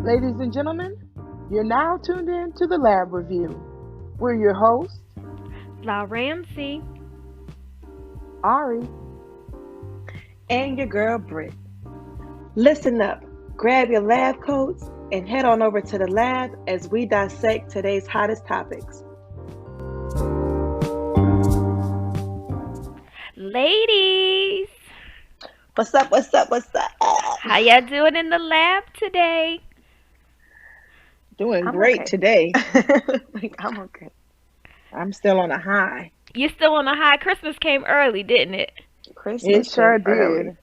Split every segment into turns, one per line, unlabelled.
Ladies and gentlemen, you're now tuned in to the Lab Review. We're your hosts,
La Ramsey.
Ari.
And your girl Britt. Listen up, grab your lab coats, and head on over to the lab as we dissect today's hottest topics.
Ladies,
What's up? What's up? What's up?
how y'all doing in the lab today?
Doing
I'm
great
okay.
today.
I'm okay.
I'm still on a high.
You still on a high? Christmas came early, didn't it?
It
Christmas
sure
came early.
did.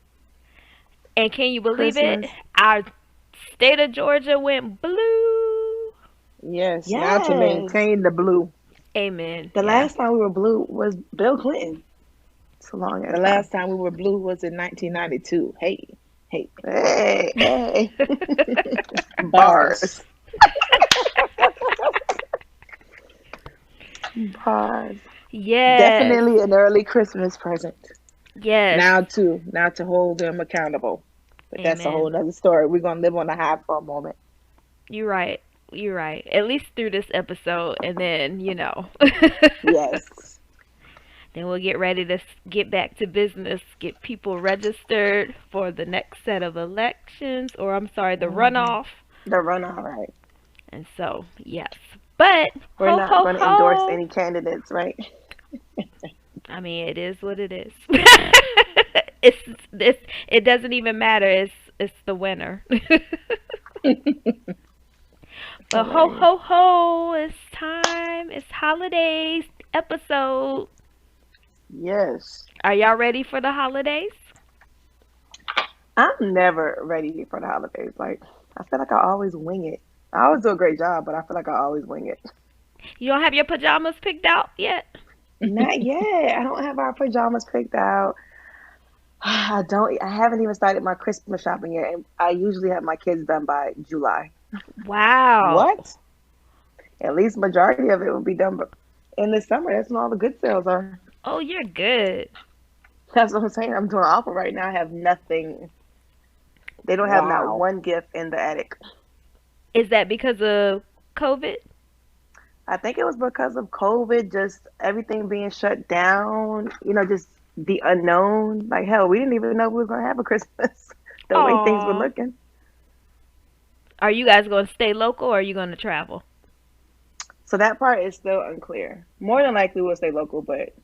And can you believe it?
Christmas.
Our state of Georgia went blue.
Yes, now to
Yes.
maintain the blue.
Amen.
The
Yeah.
last time we were blue was Bill Clinton. It's a long ass
The
time.
last time we were blue was in 1992. Hey, hey.
Hey, hey.
Bars.
Bars.
Yes.
Definitely an early Christmas present.
Yes.
Now to hold them accountable. But that's a
Amen.
whole other story. We're going to live on the high for a moment.
You're right. You're right. At least through this episode, and then
Yes.
then we'll get ready to get back to business, get people registered for the next set of elections, or I'm sorry, the runoff.
The runoff.
Right.
And so, yes. But,
We're
ho,
not
ho,
going to
ho.
endorse any candidates, right?
I mean, it is what it is. It doesn't even matter. It's the winner. But ho, ho, ho, it's time. It's holidays episode.
Yes.
Are y'all ready for the holidays?
I'm never ready for the holidays. Like, I feel like I always wing it. I always do a great job, but I feel like I always wing it.
You don't have your pajamas picked out yet?
Not yet. I don't have our pajamas picked out. I haven't even started my Christmas shopping yet. And I usually have my kids done by July.
Wow.
What?
At least majority of it will be done in the summer. That's when all the good sales are.
Oh, you're good.
That's what I'm saying. I'm doing awful right now. I have nothing. They don't have not
Wow.
one gift in the attic.
Is that because of COVID?
I think it was because of COVID, just everything being shut down, just the unknown. Like, hell, we didn't even know we was going to have a Christmas the way things were
Aw.
looking.
Are you guys going to stay local or are you going to travel?
So that part is still unclear. More than likely we'll stay local, but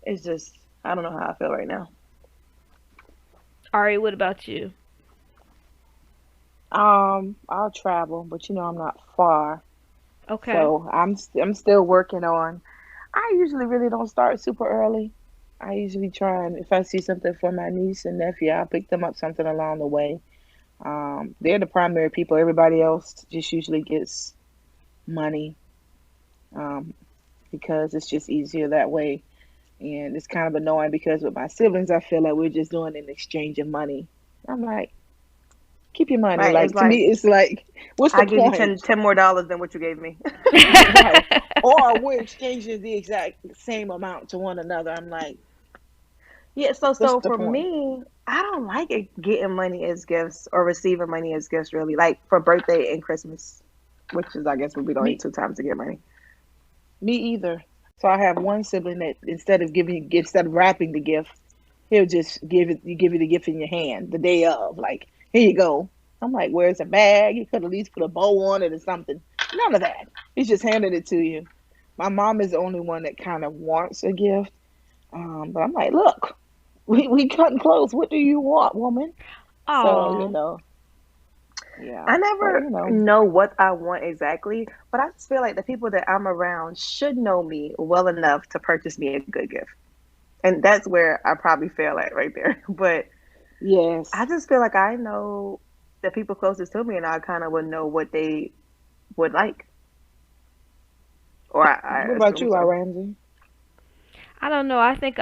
it's just, I don't know how I feel right now.
Ari, what about you?
I'll travel, but I'm not far.
Okay.
So I'm still working on. I usually really don't start super early. I usually try, and if I see something for my niece and nephew, I'll pick them up something along the way. They're the primary people. Everybody else just usually gets money, um, because it's just easier that way. And it's kind of annoying because with my siblings, I feel like we're just doing an exchange of money. I'm like, keep your money.
Right?
Like
It's
to me,
like,
it's like, what's the
I give you
point?
10 more dollars than what you gave me.
Right. Or we're exchanging the exact same amount to one another. I'm like,
Yeah, so
what's
so
the
for
point?
me, I don't like getting money as gifts or receiving money as gifts really. Like for birthday and Christmas, which is I guess would be the only
Me,
two times to get money.
me either. So I have one sibling that instead of wrapping the gift, he'll just give you the gift in your hand the day of. Like, here you go. I'm like, where's a bag? You could at least put a bow on it or something. None of that. He's just handed it to you. My mom is the only one that kind of wants a gift. But I'm like, look, we cutting close. What do you want, woman? So,
Aw.
yeah.
I
But
never know what I want exactly, but I just feel like the people that I'm around should know me well enough to purchase me a good gift. And that's where I probably fail at right there. But I
yes.
just feel like I know the people closest to me and I kind of would know what they would like. Or I
What about
assume
you,
so.
Ramsey?
I don't know. I think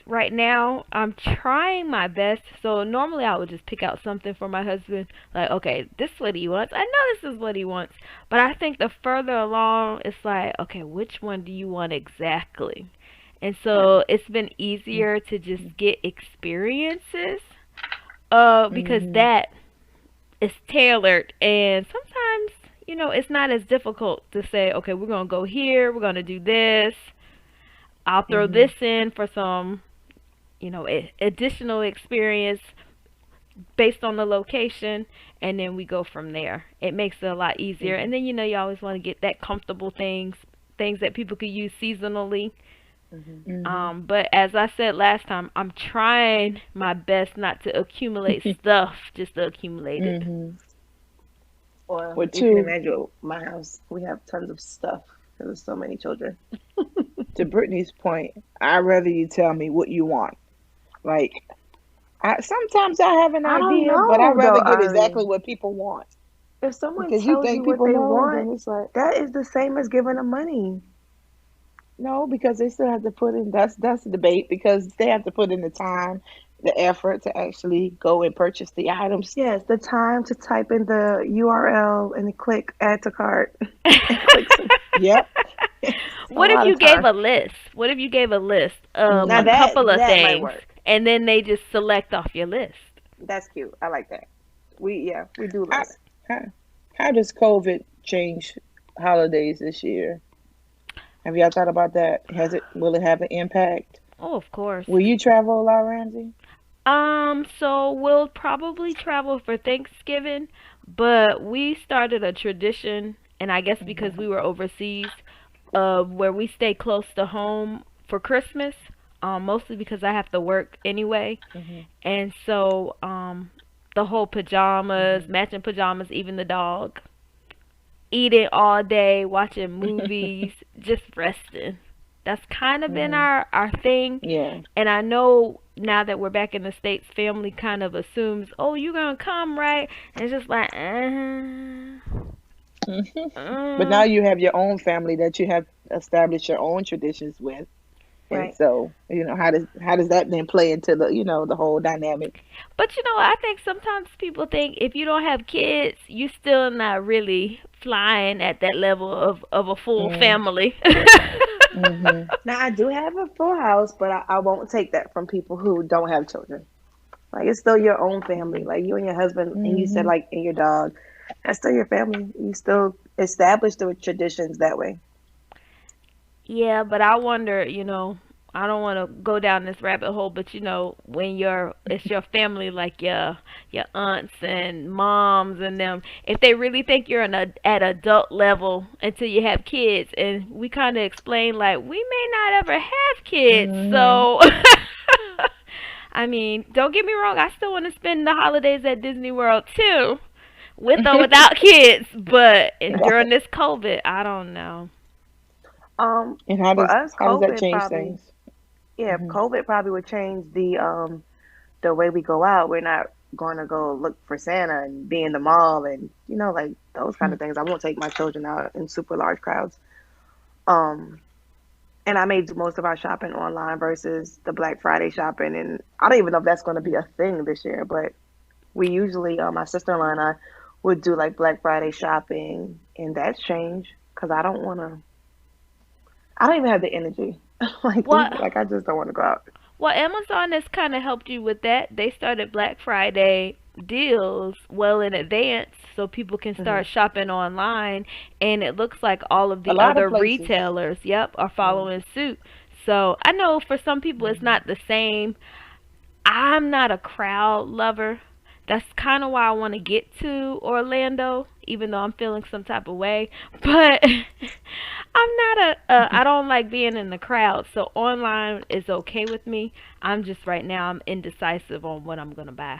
right now I'm trying my best. So normally I would just pick out something for my husband, like, okay, this is what he wants. I know this is what he wants. But I think the further along, it's like, okay, which one do you want exactly? And so it's been easier to just get experiences. Because
Mm-hmm.
that it's tailored, and sometimes it's not as difficult to say, okay, we're gonna go here, we're gonna do this. I'll throw
Mhm.
this in for some additional experience based on the location, and then we go from there. It makes it a lot easier,
Mhm.
and then you always want to get that comfortable things that people could use seasonally.
Hmm.
Mhm.
But as I said last time, I'm trying my best not to accumulate stuff just to accumulate it.
Mhm.
Or
Well,
you can
two,
imagine my house. We have tons of stuff because there's so many children.
to Brittany's point, I'd rather you tell me what you want. Like, sometimes I have an
I don't
idea, but I'd
know
rather
though,
get
Ari.
exactly what people want.
If someone
Because you
tells
think
you what
people
they
know,
want,
then it's like,
that is the same as giving them money.
no, because they still have to put in. That's the debate because they have to put in the time, the effort to actually go and purchase the items.
Yes, the time to type in the URL and click add to cart and click some.
Yep.
It's a
What if
lot
you
of
gave
time.
a list? What if you gave a list of
Now
a
Mm.
couple of
that might
things,
work.
and then they just select off your list?
That's cute. I like that. We do
How,
lists.
how how does COVID change holidays this year? Have y'all thought about that? Will it have an impact?
Oh, of course.
Will you travel a lot, Ramsey?
So we'll probably travel for Thanksgiving, but we started a tradition, and I guess because
Mhm.
we were overseas, where we stay close to home for Christmas. Mostly because I have to work anyway,
Mhm.
and so the whole pajamas,
Mhm.
matching pajamas, even the dog, eating all day, watching movies, just resting. That's kind of been
Mhm.
our thing.
Yeah.
And I know now that we're back in the States, family kind of assumes, oh, you're going to come, right? And it's just like,
Mhm. But now
uh.
you have your own family that you have established your own traditions with, and
Right.
so how does that then play into the whole dynamic?
But I think sometimes people think if you don't have kids, you still not really flying at that level of a full
Mm.
family.
Mhm.
Now I do have a full house, but I won't take that from people who don't have children. Like it's still your own family. Like you and your husband, and you said
Mhm.
like and your dog. That's still your family. You still establish the traditions that way.
Yeah, but I wonder, I don't want to go down this rabbit hole, but when it's your family, like your aunts and moms and them, if they really think you're at adult level until you have kids, and we kind of explain like we may not ever have kids,
Mhm.
so I mean, don't get me wrong, I still want to spend the holidays at Disney World too, with or without kids, but during
Right.
this COVID, I don't know.
And how
For
does
us,
how does that
COVID
change
probably,
things?
yeah,
Mhm.
COVID probably would change the way we go out. We're not going to go look for Santa and be in the mall and like those kind of things. I won't take my children out in super large crowds. Um, and I may do most of our shopping online versus the Black Friday shopping. And I don't even know if that's going to be a thing this year, but we usually, my sister-in-law and I would do like Black Friday shopping, and that's changed because I don't want to. I don't even have the energy.
What
Like I just don't want to go out.
Well, Amazon has kind of helped you with that. They started Black Friday deals well in advance so people can
Hmm.
start shopping online, and it looks like all of
A
the
lot of
other
places.
retailers, yep, are
Hmm.
following suit. So I know for some people it's
Mhm.
not the same. I'm not a crowd lover. That's kind of why I want to get to Orlando, even though I'm feeling some type of way. But I'm not I don't like being in the crowd, so online is okay with me. I'm just right now, I'm indecisive on what I'm going to buy.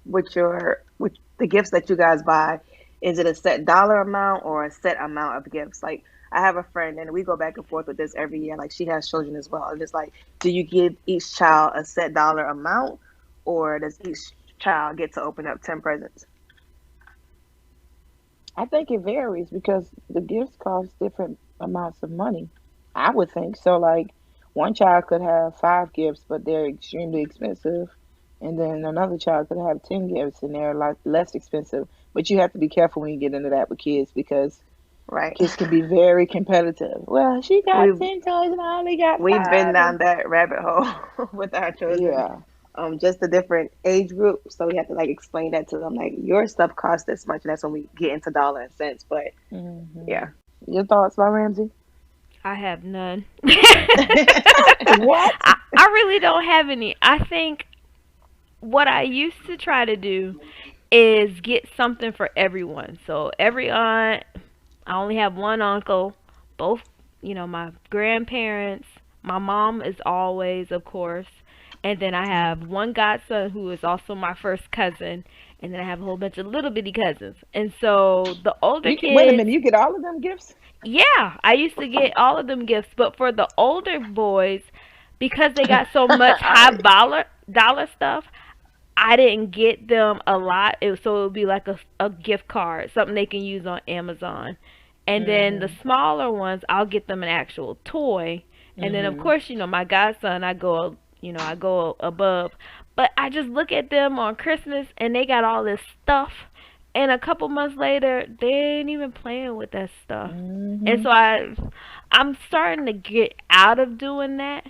With the gifts that you guys buy, is it a set dollar amount or a set amount of gifts? Like I have a friend and we go back and forth with this every year. Like she has children as well. And it's like, do you give each child a set dollar amount or does each child get to open up 10 presents?
I think it varies because the gifts cost different amounts of money. I would think so. Like one child could have five gifts, but they're extremely expensive, and then another child could have 10 gifts and they're like less expensive. But you have to be careful when you get into that with kids because
Right.
kids can be very competitive. Well, she got
We've
10 toys and I only got
we've been
five,
down
and
that rabbit hole with our children.
yeah.
just the different age groups. So we have to like explain that to them. Like your stuff costs this much, and that's when we get into dollar and cents. But
Hmm.
yeah,
Your thoughts, by Ramsey?
I have none.
What?
I really don't have any. I think what I used to try to do is get something for everyone. So every aunt, I only have one uncle, both, my grandparents. My mom is always, of course. And then I have one godson who is also my first cousin. And then I have a whole bunch of little bitty cousins. And so the older
You get, wait a
kids,
minute. You get all of them gifts?
yeah, I used to get all of them gifts. But for the older boys, because they got so much high dollar stuff, I didn't get them a lot. So it would be like a gift card, something they can use on Amazon. And then the
Hmm.
smaller ones, I'll get them an actual toy. And then of
Hmm.
course, my godson, I go above. But I just look at them on Christmas and they got all this stuff. And a couple months later, they ain't even playing with that stuff. And
Hmm.
so I'm starting to get out of doing that.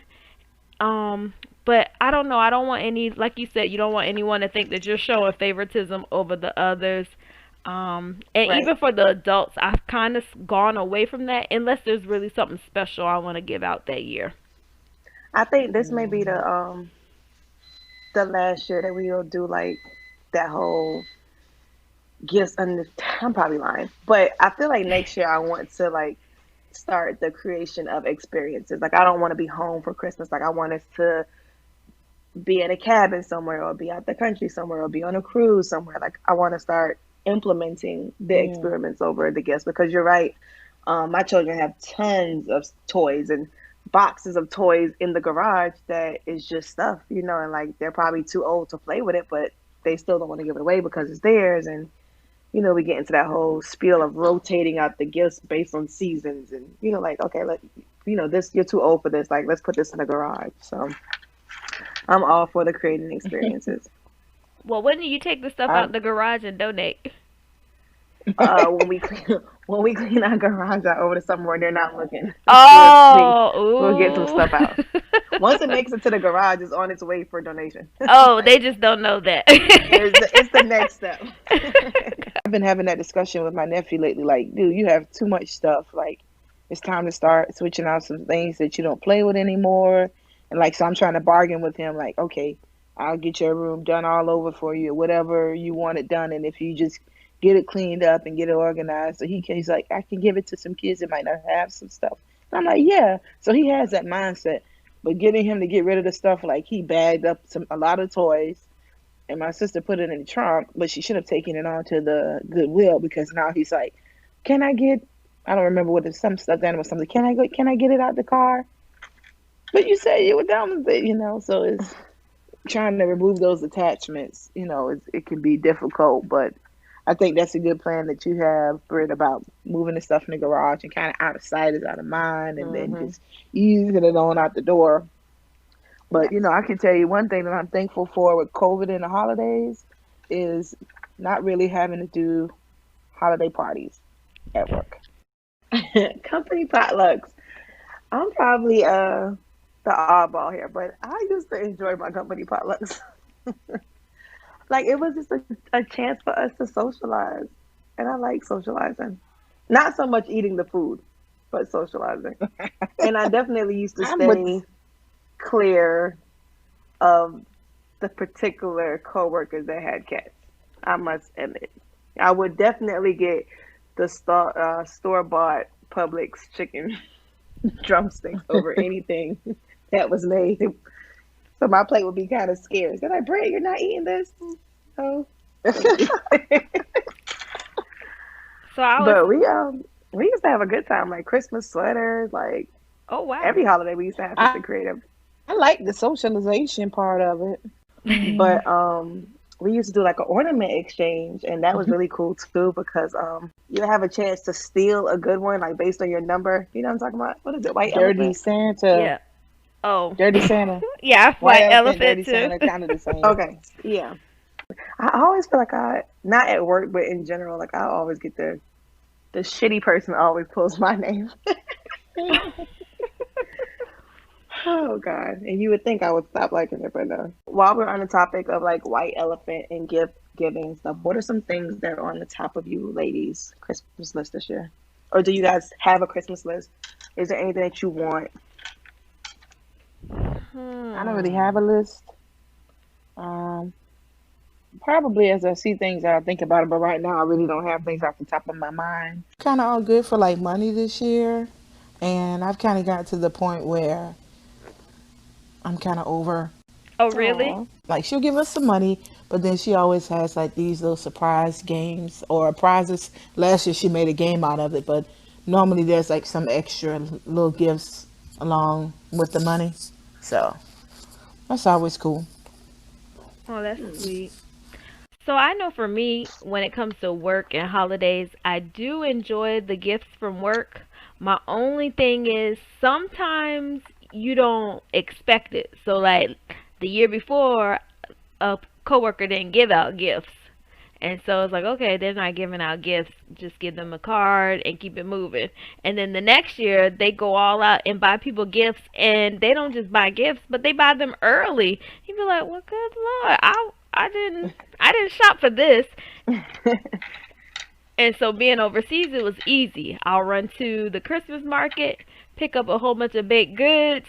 Um, but I don't know. I don't want any, like you said, you don't want anyone to think that you're showing favoritism over the others. And
right.
even for the adults, I've kind of gone away from that unless there's really something special I want to give out that year.
I think this may be
Hmm.
the last year that we'll do like that whole gifts. And I'm probably lying, but I feel like next year I want to like start the creation of experiences. Like I don't want to be home for Christmas. Like I want us to be in a cabin somewhere or be out the country somewhere or be on a cruise somewhere. Like I want to start implementing the
Yeah.
experiments over the gifts because you're right. My children have tons of toys and boxes of toys in the garage that is just stuff, and like they're probably too old to play with it, but they still don't want to give it away because it's theirs. And we get into that whole spiel of rotating out the gifts based on seasons, and like okay, this you're too old for this. Like let's put this in the garage. So I'm all for the creating experiences.
Well, when do you take the stuff
I
out the garage and donate?
when we clean when we clean our garage out over the summer when they're not looking, we'll get some
Oh,
stuff out.
ooh.
Once it makes it to the garage, it's on its way for donation.
Oh,
Like
they just don't know that.
it's the next step.
I've been having that discussion with my nephew lately. Like, dude, you have too much stuff. Like, it's time to start switching out some things that you don't play with anymore. And like, so I'm trying to bargain with him. Like, okay, I'll get your room done all over for you, whatever you want it done. And if you just get it cleaned up and get it organized, so he's like, I can give it to some kids that might not have some stuff. And I'm like, yeah. So he has that mindset. But getting him to get rid of the stuff, like he bagged up a lot of toys and my sister put it in the trunk, but she should have taken it on to the Goodwill because now he's like, "Can I get?" I don't remember what it's some stuffed animal something. Can I go? Can I get it out the car? But you said you were down with it. So it's trying to remove those attachments. It can be difficult, but I think that's a good plan that you have, Britt, about moving the stuff in the garage and kind of out of sight is out of mind, and then
Hmm.
just easing it on out the door. But
Yes.
I can tell you one thing that I'm thankful for with COVID and the holidays is not really having to do holiday parties at work.
Company potlucks. I'm probably the oddball here, but I used to enjoy my company potlucks. Like it was just a chance for us to socialize, and I like socializing. Not so much eating the food, but socializing. And I definitely used to
I'm with
stay clear of the particular coworkers that had cats. I must admit, I would definitely get the store bought Publix chicken drumsticks over anything that was made. So my plate would be kind of scarce. They're like, Bray, you're not eating this? Oh.
So I was,
But we used to have a good time, like Christmas sweaters, like
oh wow.
every holiday we used to have
I
something creative.
I like the socialization part of it. Hmm.
But we used to do like an ornament exchange, and that was really cool too because you have a chance to steal a good one, like based on your number. You know what I'm talking about? What is it? White
Dirty
elephant?
Santa,
Yeah. Oh.
Dirty Santa,
Yeah,
White
white
Elephant,
elephant
Dirty
too.
Santa, kind of the same.
Okay, yeah. I always feel like not at work, but in general, like I always get the shitty person always pulls my name. Oh God. And you would think I would stop liking it, but no. While we're on the topic of like white elephant and gift giving and stuff, what are some things that are on the top of you ladies' Christmas list this year? Or do you guys have a Christmas list? Is there anything that you want?
I don't really have a
Hmm.
list. Um, Probably as I see things, I'll think about it. But right now, I really don't have things off the top of my mind.
Kind of all good for like money this year, and I've kind of got to the point where I'm kind of over.
Oh, really?
Oh,
Like she'll give us some money, but then she always has like these little surprise games or prizes. Last year she made a game out of it, but normally there's like some extra little gifts along with the money. So that's always cool.
Oh, that's
hmm.
sweet. So I know for me, when it comes to work and holidays, I do enjoy the gifts from work. My only thing is sometimes you don't expect it. So like the year before, a coworker didn't give out gifts. And so it's like, okay, they're not giving out gifts. Just give them a card and keep it moving. And then the next year, they go all out and buy people gifts. And they don't just buy gifts, but they buy them early. You'd be like, well, good lord, I didn't shop for this. And so being overseas, it was easy. I'll run to the Christmas market, pick up a whole bunch of baked goods,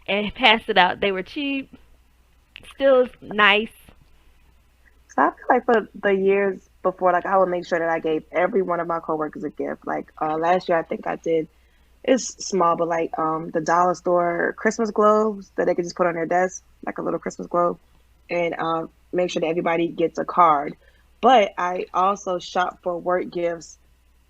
and pass it out. They were cheap, still nice.
So I feel like for the years before, like I would make sure that I gave every one of my coworkers a gift. Like last year, I think I did. It's small, but like the dollar store Christmas globes that they could just put on their desk, like a little Christmas globe, and make sure that everybody gets a card. But I also shop for work gifts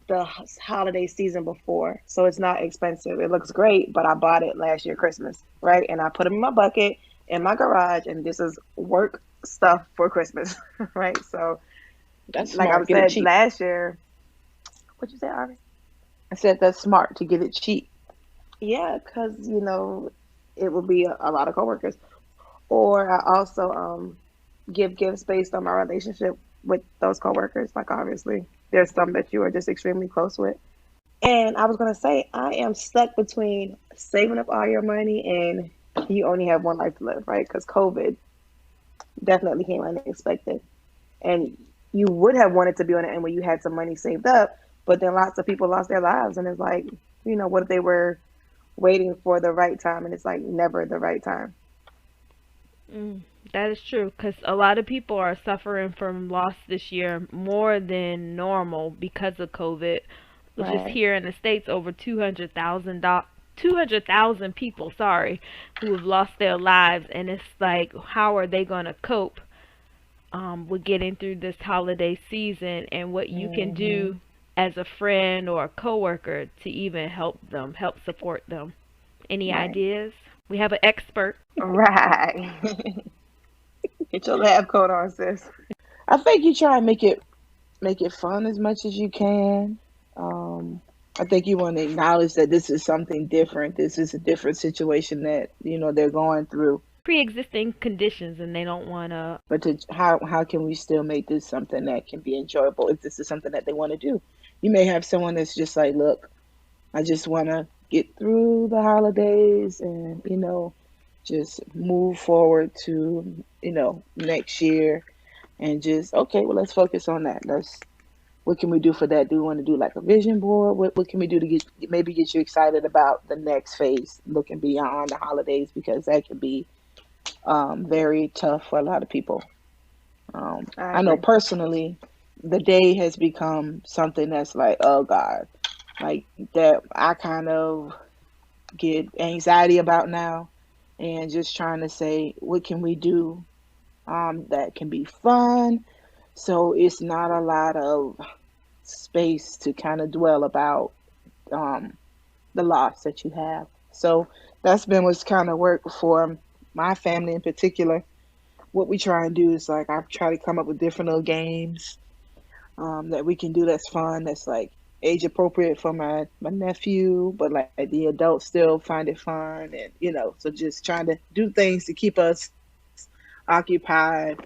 the holiday season before, so it's not expensive. It looks great, but I bought it last year Christmas, right? And I put them in my bucket in my garage, and this is work stuff for Christmas, right? So,
That's
like I
smart. Get it
said
cheap.
last year, what you say, Ari?
I said that's smart to get it cheap.
Yeah, because it will be a lot of coworkers. Or I also give gifts based on my relationship with those coworkers. Like obviously, there's some that you are just extremely close with. And I was gonna say I am stuck between saving up all your money and you only have one life to live, right? Because COVID definitely came unexpected, and you would have wanted to be on it and where you had some money saved up, but then lots of people lost their lives, and it's like, what if they were waiting for the right time, and it's like never the right time.
Mm, that is true, because a lot of people are suffering from loss this year more than normal because of COVID. Just
Right.
here in the States, over 200,000 people, sorry, who have lost their lives, and it's like, how are they going to cope with getting through this holiday season, and what you can
Hmm.
do as a friend or a coworker to even help them, help support them. Any
Right.
ideas? We have an expert.
Right. Get your lab coat on, sis.
I think you try and make it fun as much as you can. Um, I think you want to acknowledge that this is something different. This is a different situation that they're going through.
Pre-existing conditions, and they don't want to.
But how can we still make this something that can be enjoyable if this is something that they want to do? You may have someone that's just like, look, I just want to get through the holidays and just move forward to next year and just okay, well let's focus on that. Let's What can we do for that? Do we want to do like a vision board? What can we do to get you excited about the next phase, looking beyond the holidays because that can be very tough for a lot of people.
I
I know
agree.
personally, the day has become something that's like, oh God, like that I kind of get anxiety about now, and just trying to say, what can we do that can be fun? So it's not a lot of space to kind of dwell about um, the loss that you have. So that's been what's kind of worked for my family in particular. What we try and do is like I try to come up with different little games that we can do that's fun, that's like age appropriate for my nephew, but like the adults still find it fun, and so just trying to do things to keep us occupied.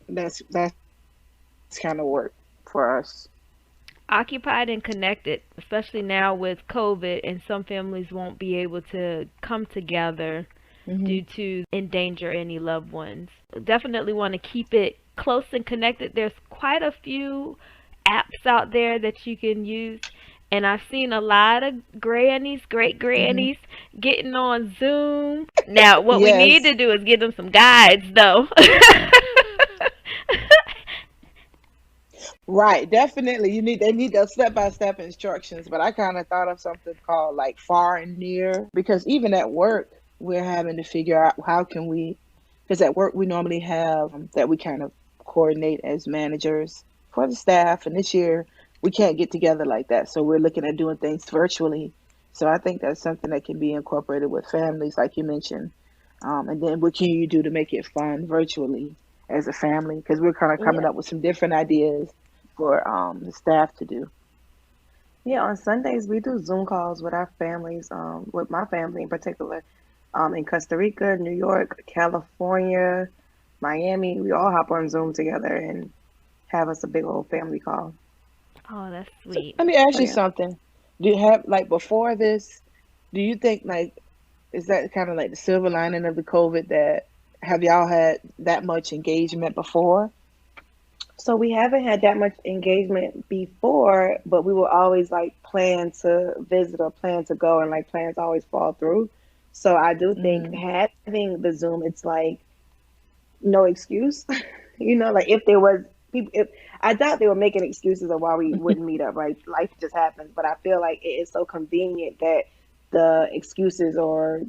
That's kind of work for us.
occupied and connected, especially now with COVID, and some families won't be able to come together
Hmm.
due to endanger any loved ones. Definitely want to keep it close and connected. There's quite a few apps out there that you can use. And I've seen a lot of grannies, great
Hmm.
grannies, getting on Zoom. Now, what we need to
Yes.
do is give them some guides, though.
Right, definitely. They need those step by step instructions. But I kind of thought of something called like far and near, because even at work we're having to figure out how can we, because at work we normally have that we kind of coordinate as managers for the staff, and this year we can't get together like that, so we're looking at doing things virtually. So I think that's something that can be incorporated with families, like you mentioned. And then what can you do to make it fun virtually as a family? Because we're kind of coming
Yeah.
up with some different ideas for the staff to do.
Yeah, on Sundays we do Zoom calls with our families, with my family in particular, in Costa Rica, New York, California, Miami. We all hop on Zoom together and have us a big old family call.
Oh, that's
So
sweet.
let me ask
Oh
you
yeah.
something. Do you have, like, before this, do you think, like, is that kind of like the silver lining of the COVID, that have y'all had that much engagement before?
So we haven't had that much engagement before, but we will always like plan to visit or plan to go, and like plans always fall through. So I do think
Mm,
having the Zoom, it's like no excuse. Like if there was people, if I doubt they were making excuses of why we wouldn't meet up, right? Life just happens, but I feel like it is so convenient that the excuses or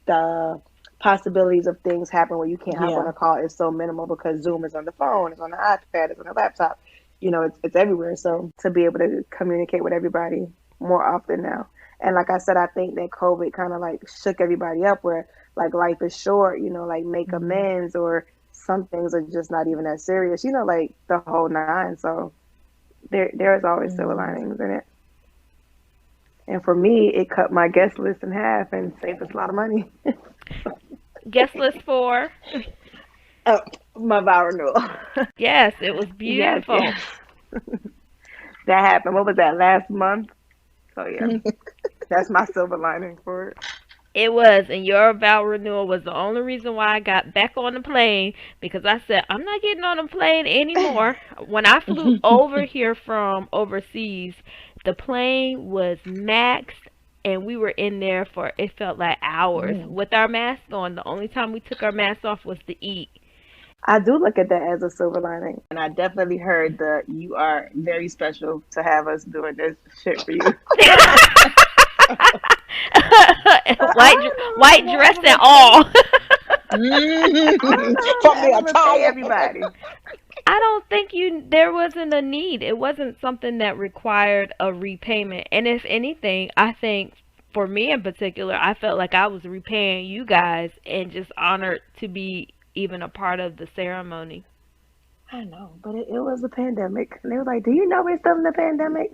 the possibilities of things happen where you can't hop on
yeah.
a call is so minimal because Zoom is on the phone, it's on the iPad, it's on the laptop. It's everywhere. So to be able to communicate with everybody more often now. And like I said, I think that COVID kind of like shook everybody up where like life is short, like make
Mm,
amends, or some things are just not even that serious, like the whole nine. So there's always silver
mm.
linings in it. And for me, it cut my guest list in half and saved us a lot of money.
Guest list for?
Oh, my vow renewal.
Yes, it was
Yes,
beautiful.
yes. That happened. What was that, last month? So yeah, that's my silver lining for it.
It was, and your vow renewal was the only reason why I got back on the plane, because I said I'm not getting on a plane anymore. When I flew over here from overseas, the plane was maxed, and we were in there for, it felt like hours
Mm.
with our mask on. The only time we took our masks off was to eat.
I do look at that as a silver lining, and I definitely heard that you are very special to have us doing this shit for you. So I don't know if I'm
White
gonna
dress
ever
and
repay.
all.
I don't
Mhm.
know if I'm
From
gonna
the
ever repay
attire.
everybody.
I don't think there wasn't a need. It wasn't something that required a repayment. And if anything, I think for me in particular, I felt like I was repaying you guys and just honored to be even a part of the ceremony.
I know, but it was a pandemic, and they were like, "Do you know we're still in the pandemic?"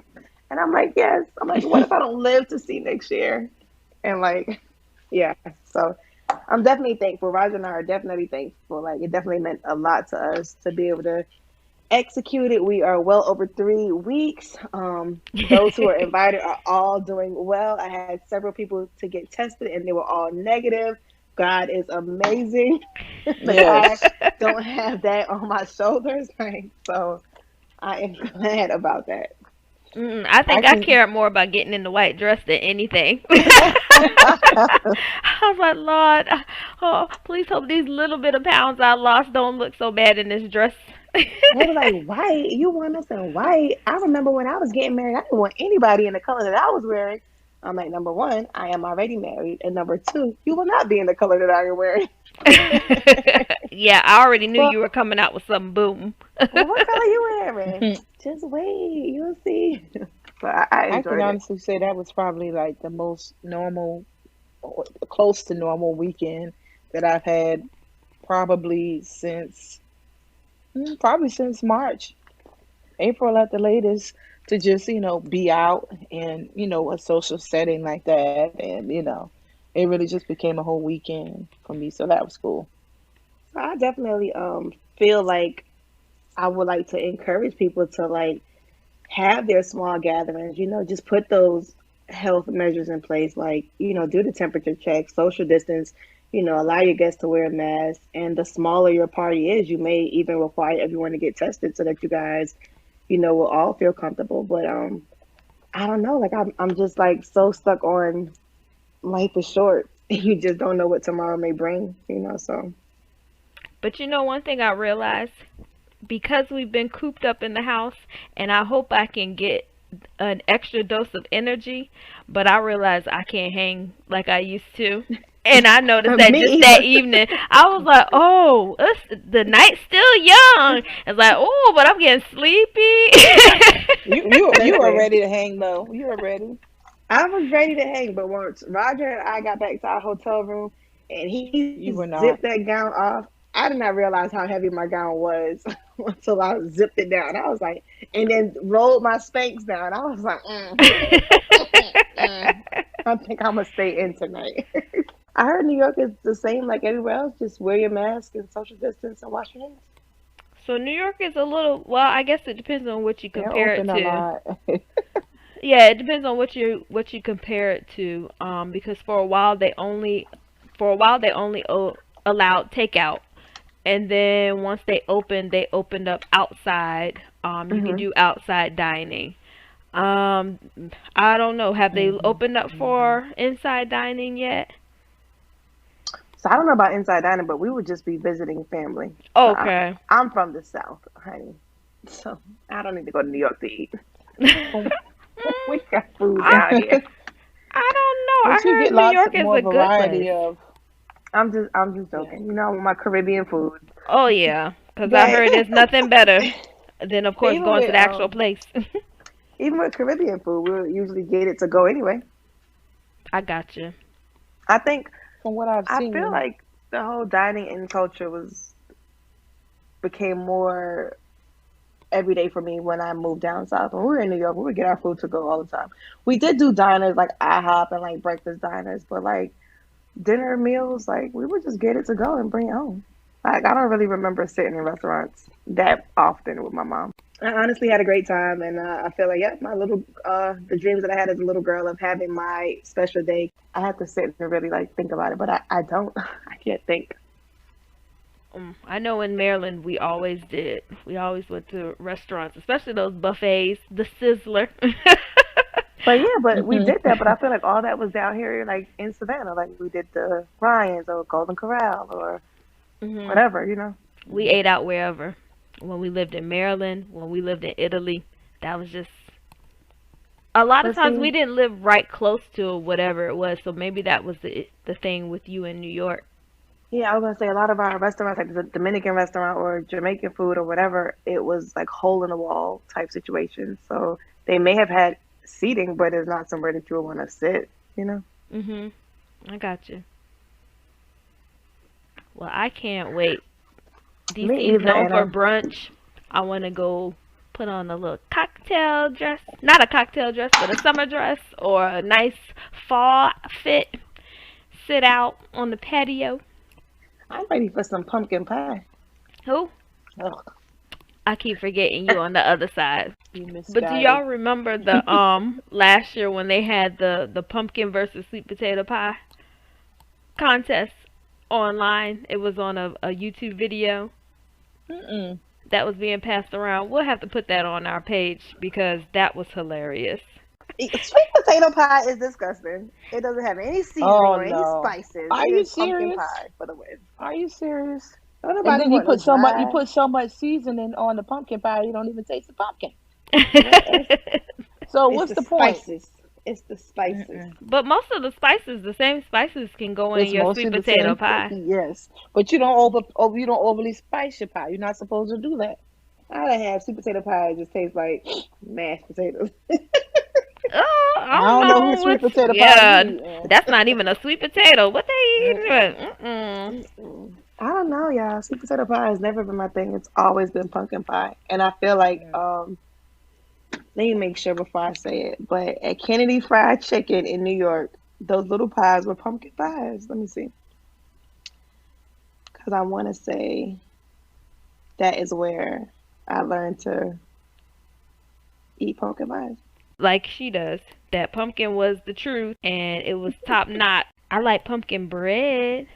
And I'm like, "Yes." I'm like, "What if I don't live to see next year?" And like, yeah. So I'm definitely thankful. Roger and I are definitely thankful. Like, it definitely meant a lot to us to be able to execute it. We are well over 3 weeks. Those who are invited are all doing well. I had several people to get tested, and they were all negative. God is amazing. Like, I
Yes.
don't have that on my shoulders. Like, so I am glad about that.
I
I
think I
can.
cared more about getting in the white dress than anything. I was like, Lord, oh, please hope these little bit of pounds I lost don't look so bad in this dress.
They were like, white? You want us in white? I remember when I was getting married, I didn't want anybody in the color that I was wearing. I'm like, number one, I am already married. And number two, you will not be in the color that I am wearing.
Yeah, I already knew
Well,
you were coming out with some boom.
what color you wearing? Just wait, you'll see. But I
I can
enjoyed it.
honestly say that was probably like the most normal, or close to normal weekend that I've had, probably since probably since March, April at the latest, to just, be out in, a social setting like that. And, it really just became a whole weekend for me. So that was cool.
So I definitely feel like I would like to encourage people to like have their small gatherings, just put those health measures in place, like, do the temperature check, social distance, allow your guests to wear a mask. And the smaller your party is, you may even require everyone to get tested so that you guys, will all feel comfortable. But I don't know, like I'm just like so stuck on life is short. You just don't know what tomorrow may bring, so
But you know, one thing I realized, because we've been cooped up in the house, and I hope I can get an extra dose of energy, but I realize I can't hang like I used to. And I noticed that
me
just that
either.
evening, I was like, "Oh, the night's still young." It's like, "Oh, but I'm getting sleepy."
You were
Listen,
ready to hang low. You were ready.
I was ready to hang, but once Roger and I got back to our hotel room and he
You were
zipped that
not.
gown off, I did not realize how heavy my gown was until I zipped it down. I was like, and then rolled my Spanx down. I was like, I think I'm gonna stay in tonight. I heard New York is the same like everywhere else. Just wear your mask and social distance and wash your hands.
So New York is a little, well, I guess it depends on what you
They're
compare it
open a
to.
lot.
Yeah, it depends on what you compare it to. Because for a while they only allowed takeout, and then once they opened up outside. You can
Hmm.
do outside dining. Um, I don't know. Have they
Hmm.
opened up
Hmm.
for inside dining yet?
So I don't know about inside dining, but we would just be visiting family. So
Okay.
I'm from the South, honey. So I don't need to go to New York to eat.
Mm,
We got food
I
down here.
I don't know. I
But you
heard
get
New
lots
York
of
is
more
a good
variety
place.
of,
I'm just
yeah.
joking. I want my Caribbean food.
Oh yeah, 'cause I
But
heard there's nothing better than, of course,
even
going to
with
the actual
um
place.
even with Caribbean food, we'll usually get it to go anyway.
I got you.
I think
From what I've
I feel
seen.
like the whole dining in culture was became more every day for me when I moved down south. When we were in New York, we would get our food to go all the time. We did do diners like IHOP and like breakfast diners, but like dinner meals, like we would just get it to go and bring it home. Like I don't really remember sitting in restaurants that often with my mom. I honestly had a great time, and I feel like, yeah, my little the dreams that I had as a little girl of having my special day. I had to sit and really like think about it, but I don't. I can't think.
I know in Maryland we always did. We always went to restaurants, especially those buffets, the Sizzler.
But yeah, but we
Hmm.
did that. But I feel like all that was down here, like in Savannah. Like we did the Ryan's or Golden Corral or
Mhm.
whatever.
We ate out wherever. When we lived in Maryland, when we lived in Italy, that was just a lot of
But
times we
see,
didn't live right close to whatever it was, so maybe that was the thing with you in New York.
yeah, I was gonna say a lot of our restaurants, like the Dominican restaurant or Jamaican food or whatever, it was like hole in the wall type situations. So they may have had seating, but it's not somewhere that you would want to sit.
Mhm. I got you. Well, I can't wait.
Me
DC's
either,
known
and
for brunch. I want to go put on a little cocktail dress. Not a cocktail dress, but a summer dress or a nice fall fit. Sit out on the patio.
I'm ready for some pumpkin pie.
Who?
Ugh,
I keep forgetting you on the other side.
you
But do
misguided.
y'all remember the last year when they had the pumpkin versus sweet potato pie contest online? It was on a YouTube video
Mm-mm.
that was being passed around. We'll have to put that on our page because that was hilarious.
Sweet potato pie is disgusting. It doesn't have any seasoning
Oh
or any
no.
spices.
Are
It
you
is pumpkin
serious?
pie for the win.
Are you serious?
Don't
And
nobody
then you
want no
put so much. You
dry.
put so much seasoning on the pumpkin pie. You don't even taste the pumpkin.
Yeah, it's,
So
it's
what's
the
the point?
spices. It's the spices.
Mm-mm.
But most of the spices, the same spices, can go in
It's
your
mostly
sweet
the
potato
same.
pie.
Yes, but you don't overly spice your pie. You're not supposed to do that.
I done have sweet potato pie. It just tastes like mashed potatoes.
Oh,
I
I don't
don't know whose
know
sweet
what's,
potato pie you
yeah,
eating.
that's not even a sweet potato. What they eating
Mm-mm.
with? Mm-mm.
Mm-mm. I don't know, y'all. Sweet potato pie has never been my thing. It's always been pumpkin pie, and I feel like let me make sure before I say it. But at Kennedy Fried Chicken in New York, those little pies were pumpkin pies. Let me see, because I want to say that is where I learned to eat pumpkin pies.
like she does. That pumpkin was the truth, and it was top notch. I like pumpkin bread,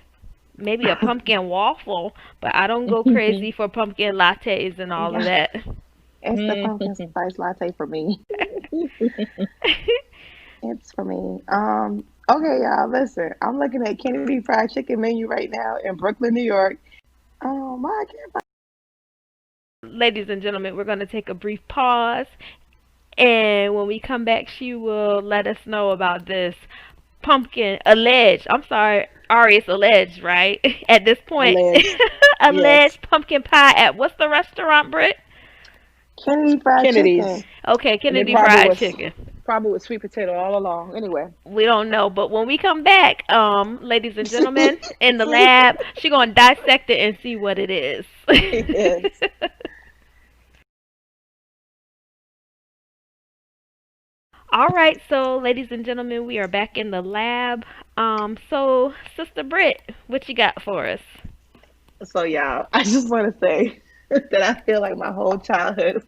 maybe a pumpkin waffle, but I don't go crazy for pumpkin lattes and all of
Yeah,
that.
it's the pumpkin spice latte for me. It's for me. Okay, y'all, listen. I'm looking at Kennedy Fried Chicken menu right now in Brooklyn, New York. I can't
Ladies and gentlemen, we're going to take a brief pause, and when we come back, she will let us know about this pumpkin alleged. I'm sorry, Ari, it's alleged, right? At this point,
Alleged. Yes.
alleged pumpkin pie at what's the restaurant, Britt?
Kennedy Fried Chicken.
Kennedy's.
Okay,
And it
Kennedy Fried Chicken.
probably was sweet potato all along. Anyway.
We don't know, but when we come back, ladies and gentlemen, in the lab, she gonna dissect it and see what it is.
Yes.
All right, so ladies and gentlemen, we are back in the lab. So Sister Britt, what you got for us?
So, y'all, I just want to say that I feel like my whole childhood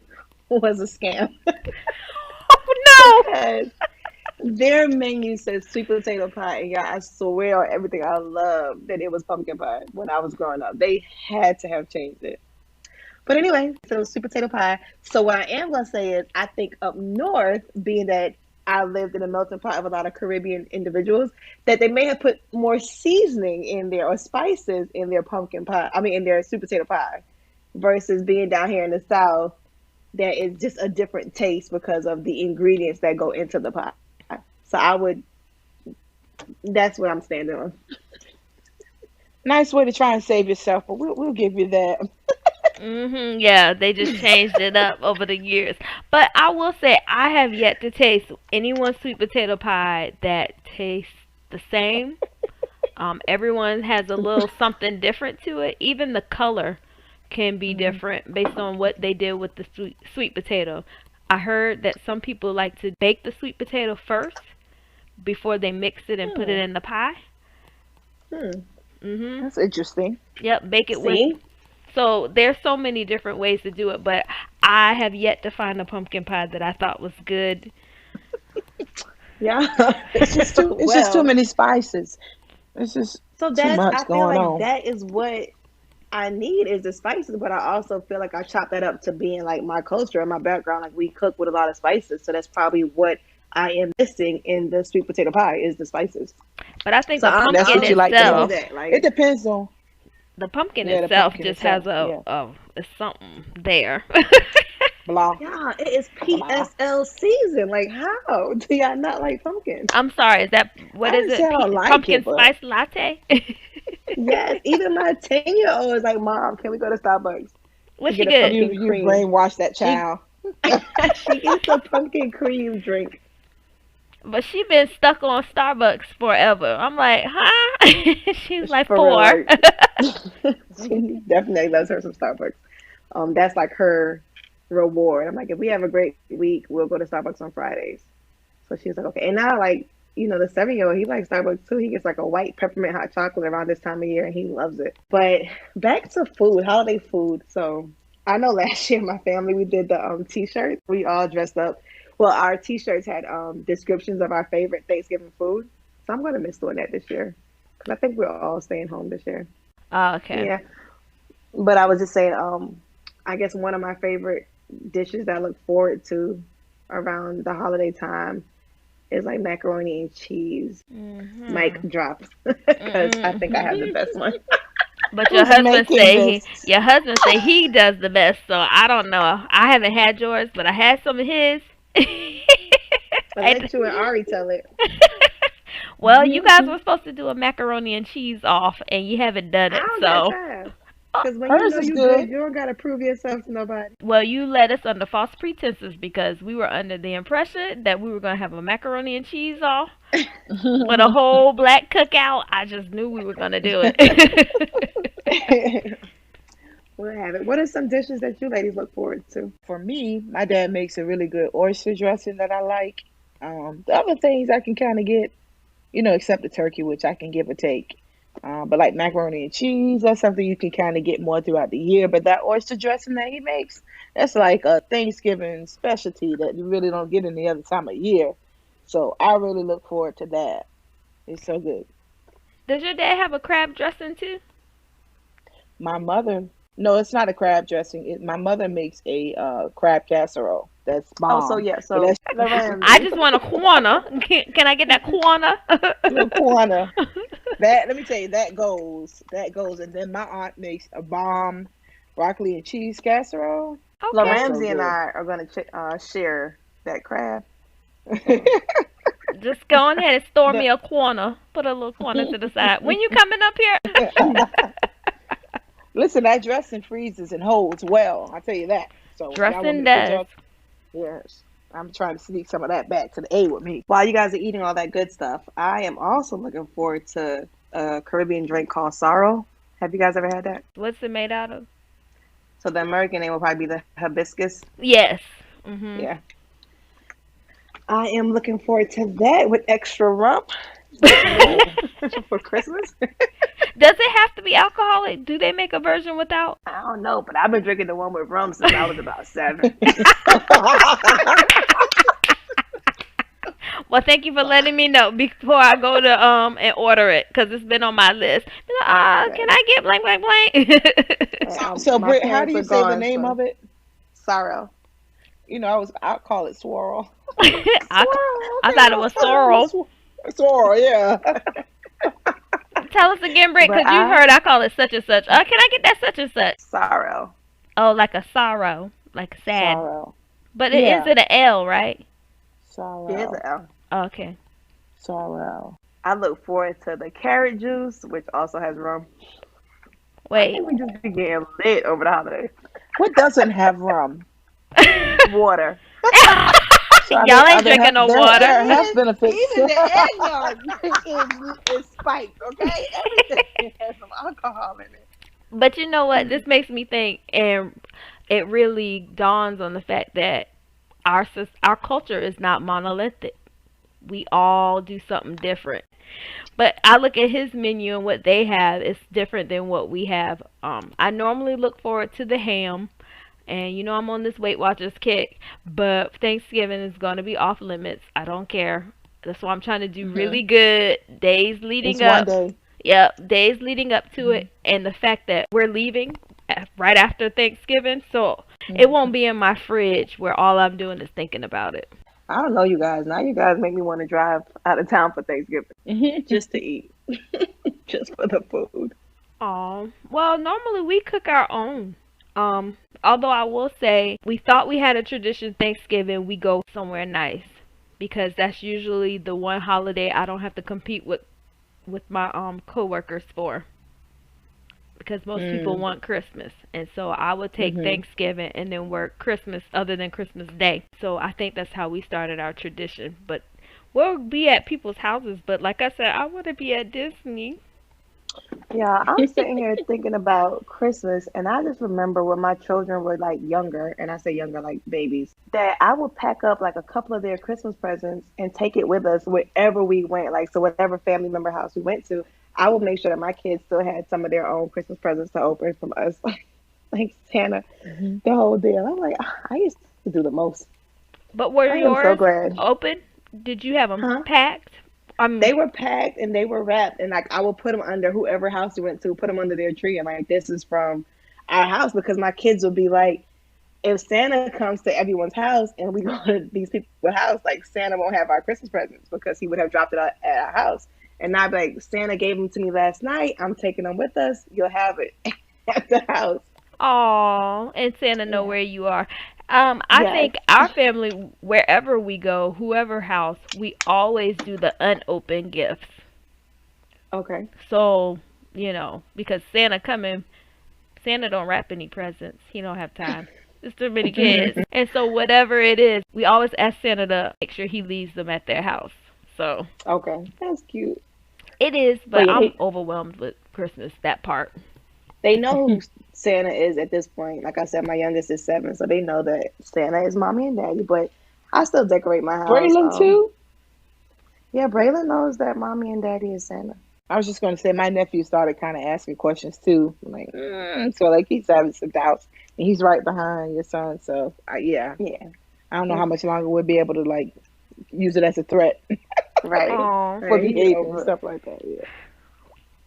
was a scam
Oh no!
because their menu says sweet potato pie, and y'all, I swear on everything I love that it was pumpkin pie when I was growing up. They had to have changed it. But anyway, so sweet potato pie. So what I am gonna say is, I think up north, being that I lived in a melting pot of a lot of Caribbean individuals, that they may have put more seasoning in there or spices in their pumpkin pie. I mean, in their sweet potato pie, versus being down here in the south, that is just a different taste because of the ingredients that go into the pie. So I would. That's what I'm standing on.
Nice way to try and save yourself, but we'll give you that.
Yeah, they just changed it up over the years. But I will say I have yet to taste anyone's sweet potato pie that tastes the same. Everyone has a little something different to it. Even the color can be different based on what they did with the sweet potato. I heard that some people like to bake the sweet potato first before they mix it and put it
Hmm.
in the pie.
Hmm.
Mhm.
That's interesting.
Yep, bake it with.
See,
So there's so many different ways to do it, but I have yet to find a pumpkin pie that I thought was good.
yeah.
It's just too
Well,
many spices. It's just
so
too
that's. I
much
feel
going
like
on.
that is what I need is the spices, but I also feel like I chop that up to being like my culture and my background. Like we cook with a lot of spices, so that's probably what I am missing in the sweet potato pie is the spices.
But I think
So
the
I'm
That's
pumpkin
what
I'll
you like the
give you
itself,
most.
that.
It
Like
depends on,
the pumpkin
yeah, the
itself
pumpkin
just has
itself. Yeah.
it's something there.
Blah
yeah, it is
blah.
PSL season. Like how do y'all not like pumpkin?
I'm sorry, is that
I
what is
didn't say
it?
I don't like it,
Pumpkin
but
spice latte?
Yes, even my 10-year-old is like, Mom, can we go to Starbucks to
What she
get a
good?
you
pumpkin
you
cream?
brainwash that
She
child.
she gets a pumpkin cream drink.
But she been stuck on Starbucks forever. I'm like, huh? She's like
For real,
4.
like she definitely loves her some Starbucks. That's like her reward. I'm like, if we have a great week, we'll go to Starbucks on Fridays. So she was like, okay. And now, like, the 7-year-old, he likes Starbucks too. He gets like a white peppermint hot chocolate around this time of year, and he loves it. But back to food, holiday food. So I know last year my family we did the t-shirts. We all dressed up. Well, our t-shirts had descriptions of our favorite Thanksgiving food. So I'm gonna miss doing that this year because I think we're all staying home this year.
Oh, okay.
Yeah, but I was just saying, I guess one of my favorite dishes that I look forward to around the holiday time is like macaroni and cheese. Mic
Mhm.
drop, because I think I have the
Mhm.
best one.
But
Who's making this?
your husband say he does the best. So I don't know. I haven't had yours, but I had some of his.
But
And-
let you and Ari tell it.
well, you guys were supposed to do a macaroni and cheese off, and you haven't done
I
it.
don't got
So,
time. Because when you
Hers
know
is
you good,
good.
you don't gotta prove yourself to nobody.
well, you led us under false pretenses because we were under the impression that we were gonna have a macaroni and cheese off with a whole black cookout. I just knew we were gonna do it.
We'll have it. What are some dishes that you ladies look forward to?
For me, my dad makes a really good oyster dressing that I like. The other things I can kind of get, except the turkey, which I can give or take. But like macaroni and cheese, that's something you can kind of get more throughout the year. But that oyster dressing that he makes, that's like a Thanksgiving specialty that you really don't get any other time of year. So I really look forward to that. It's so good.
Does your dad have a crab dressing too?
My mother, no, it's not a crab dressing. My mother makes a crab casserole. That's
Oh, so
bomb.
yeah,
But
so
that's
the
I
Ramsey.
just want a corner. Can I get that corner?
the corner. That let me tell you, that goes, and then my aunt makes a bomb broccoli and cheese casserole.
The
Okay.
That's so
Ramsey and
good.
I are gonna share that crab. So
Just go on ahead and store
The-
me a corner. Put a little corner to the side. When you coming up here?
Listen, that dressing freezes and holds well. I tell you that. So y'all want me
Dressing
to put
does.
y'all? Yes, I'm trying to sneak some of that back to the A with me.
while you guys are eating all that good stuff, I am also looking forward to a Caribbean drink called Sorrow. Have you guys ever had that?
What's it made out of?
So the American name will probably be the hibiscus.
Yes. Mhm.
Yeah. I am looking forward to that with extra rum for Christmas.
Does it have to be alcoholic? Do they make a version without?
I don't know, but I've been drinking the one with rum since I was about 7.
Well, thank you for letting me know before I go to and order it because it's been on my list. Can I get blank blank blank?
So
My
Britt, how do
parents are
you say the
gone,
name
so
of it?
Sorrow.
I'll call it swirl.
I
Swirl.
I
Okay,
thought it
I'll
was
tell them
sorrel.
swirl. Yeah.
Tell us again, Britt,
But
because you heard I call it such and such. Can I get that such and such?
Sorrow.
Oh, like a sorrow, like sad.
Sorrow.
But it is
Yeah.
it an L, right?
It is
Sorrow.
an L.
Okay.
Sorrow.
I look forward to the carrot juice, which also has rum. I
Wait.
think we just be getting lit over the holidays.
What doesn't have rum?
Water.
So
Y'all ain't drinking no
there
water.
are health benefits.
Even the eggnog is spiked, okay? Everything has some alcohol in it.
But you know what? This makes me think, and it really dawns on the fact that our culture is not monolithic. We all do something different. But I look at his menu and what they have is different than what we have. I normally look forward to the ham, and I'm on this Weight Watchers kick, but Thanksgiving is going to be off limits. I don't care. That's why I'm trying to do
Hmm.
really good days
It's
leading
one
up.
day.
Yep, days leading up to
Hmm.
it, and the fact that we're leaving right after Thanksgiving, so it
Hmm.
won't be in my fridge where all I'm doing is thinking about it.
I don't know you guys. Now you guys make me want to drive out of town for Thanksgiving
Hmm.
just to eat, just for the food.
Oh, well, normally we cook our own. Although I will say we thought we had a tradition Thanksgiving, we go somewhere nice because that's usually the one holiday I don't have to compete with my coworkers for. Because most people
Mm.
want Christmas. And so I would take
Hmm.
Thanksgiving and then work Christmas other than Christmas Day. So I think that's how we started our tradition. But we'll be at people's houses. But like I said, I want to be at Disney.
Yeah, I'm sitting here thinking about Christmas, and I just remember when my children were like younger, and I say younger, like babies, that I would pack up like a couple of their Christmas presents and take it with us wherever we went. Like, so whatever family member house we went to, I would make sure that my kids still had some of their own Christmas presents to open from us, like Santa,
Hmm.
the whole deal. I'm like, "Ah, I used to do the most.
But were
I am so
yours
glad.
open? Did you have them
Huh?
packed?
They were packed and they were wrapped, and like I would put them under whoever house we went to, put them under their tree, and like this is from our house because my kids would be like, if Santa comes to everyone's house and we go to these people's house, like Santa won't have our Christmas presents because he would have dropped it at our house. And I'd be like, Santa gave them to me last night. I'm taking them with us. You'll have it at the house.
Oh, and Santa know
Yeah.
where you are. I
Yes.
think our family, wherever we go, whoever house, we always do the unopened gifts.
Okay.
So, because Santa don't wrap any presents. He don't have time. There's too many kids. And so whatever it is, we always ask Santa to make sure he leaves them at their house. So
Okay. That's cute.
it is,
But
but
yeah,
I'm overwhelmed with Christmas, that part.
they know who Santa is at this point. Like I said, my youngest is 7, so they know that Santa is mommy and daddy. But I still decorate my house.
Braylon too.
Yeah, Braylon knows that mommy and daddy is Santa.
I was just going to say my nephew started kind of asking questions too. I'm like, so like he's having some doubts, and he's right behind your son. So yeah,
Yeah.
I don't know how
It's,
much longer we'll be able to like use it as a threat
right.
Oh,
for
Right. He
behavior and
over.
stuff like that. Yeah.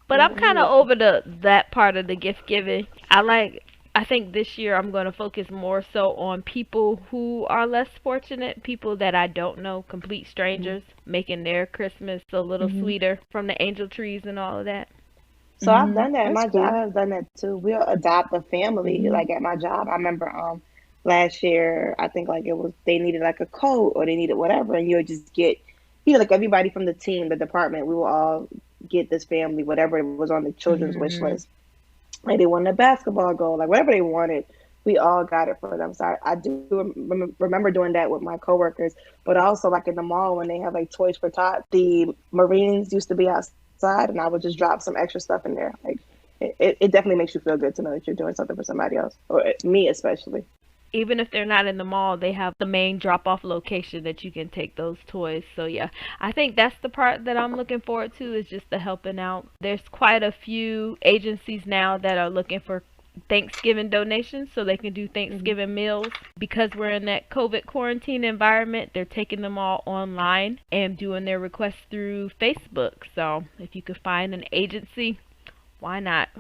but I'm
Yeah.
kind of over that part of the gift giving. I think this year I'm going to focus more so on people who are less fortunate, people that I don't know, complete strangers, making their Christmas a little
Mhm.
sweeter from the angel trees and all of that.
So I've
Mhm.
done that.
That's
My job
cool.
has done that too. We'll adopt a family.
Mhm.
Like at my job, I remember last year, I think like it was they needed like a coat or they needed whatever, and you'll just get, like everybody from the team, the department, we will all get this family whatever was on the children's wish
Mhm.
list. Like they wanted a basketball goal, like whatever they wanted, we all got it for them. So I do remember doing that with my coworkers, but also like in the mall when they have like Toys for Tot, the Marines used to be outside, and I would just drop some extra stuff in there. Like it definitely makes you feel good to know that you're doing something for somebody else, or me especially.
Even if they're not in the mall, they have the main drop off location that you can take those toys. So yeah, I think that's the part that I'm looking forward to is just the helping out. There's quite a few agencies now that are looking for Thanksgiving donations so they can do
Hmm.
Thanksgiving meals. Because we're in that COVID quarantine environment, they're taking them all online and doing their requests through Facebook. So if you could find an agency, why not?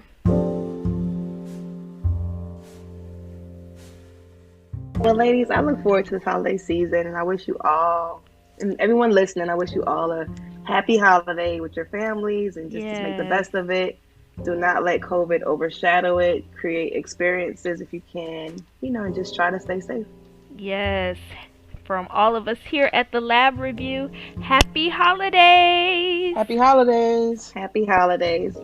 Well, ladies, I look forward to this holiday season, and I wish you all, and everyone listening, I wish you all a happy holiday with your families, and just make the
Yes.
best of it. Do not let COVID overshadow it. Create experiences if you can, and just try to stay safe.
Yes. From all of us here at the Lab Review, happy holidays!
Happy holidays.
Happy holidays.